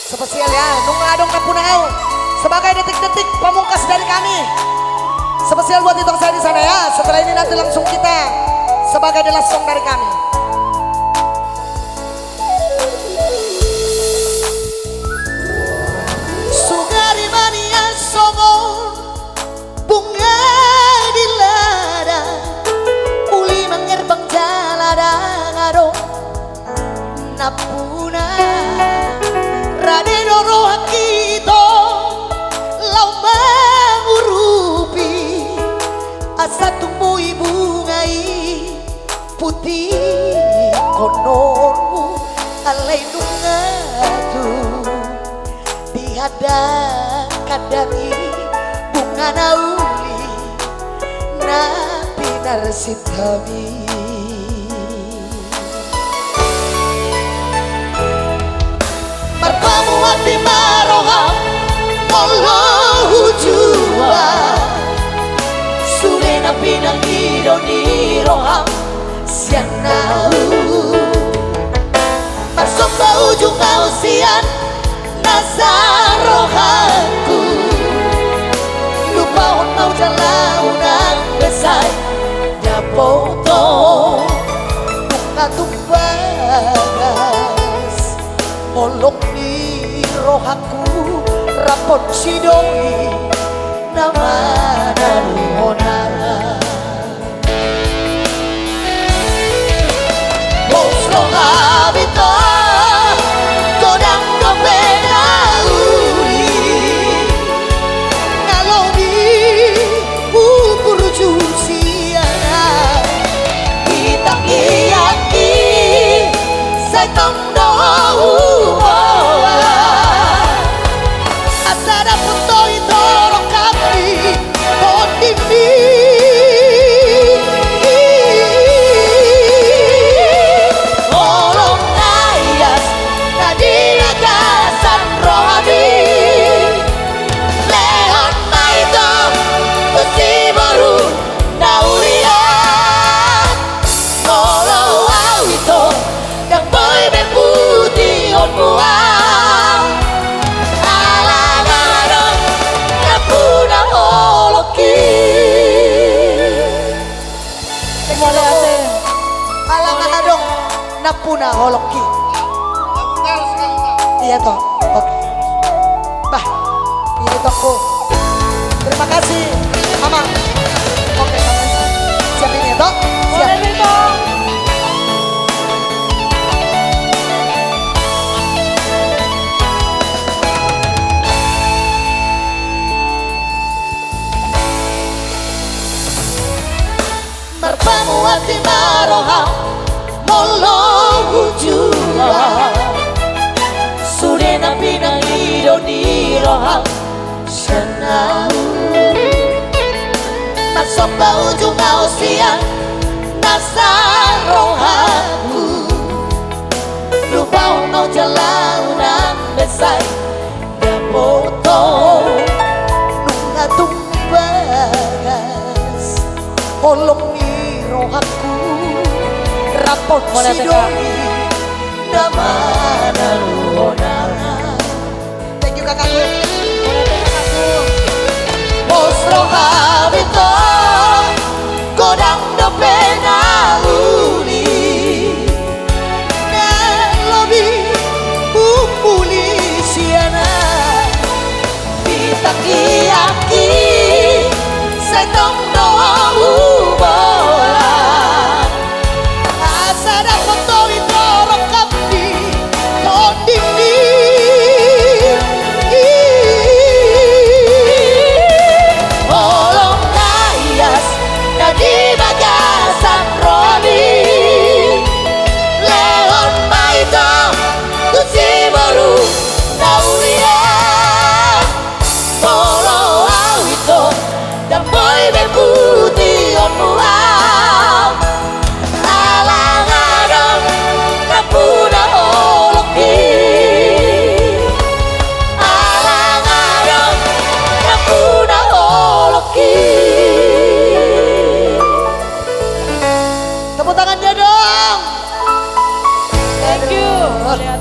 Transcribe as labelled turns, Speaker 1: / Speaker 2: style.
Speaker 1: Spesial ya, Nung Ladong Kapunau sebagai detik-detik pamungkas dari kami. Spesial buat itu saya di sana ya. Setelah ini nanti langsung kita sebagai the last song dari kami. Sugari mania songo bunga di ladang uli mengerbang jaladang ado napuna radeno rohakito lau mengurupi asa tumbuhi bungai putih kononmu alai nungatu dihadang kadani bunga nauli nabi narsitami marpamuat di maroham Allahu jua Surena pinang ironi roham sianau masuk ke ujung ausian nasarohanku lupa on mau jalaunan besai nyapoto bunga tumbagas molok ni rohaku rapon sidoi nama naruhonara Bosro habito kodang dopena uli nalobi ukur jusiana kita kiyaki saya tong asada puto itu rokapi kondimi olong nayas nadina kasan rohabi leon maito tusi baru naulian olo awito dan boy beputi on muang alangaron napuna holoki alangaron napuna holoki iya toh oke bah ini toko terima kasih mama oke siap ini toh siap marpamuat di maroham molo jua surena pinang ironi roham senau masuk ke ujung ausian nasarohaku lupa ono jalaunan besai dapoto nunga tumbagas olong ni rohaku rapot sidoi nama naruhonara thank you kakakku Bosro habito kodang dopena uli nelobi pulisiana kita kiyaki setong doa bola asada foto itu rokapi kondimi olong nayas nadi bagasan rodi leon maito tusi baru naulia polo awito dan boy beputi on muam alangaron napuna holoki alangaron napuna holoki tepuk tangannya dong.
Speaker 2: Thank you. Lihat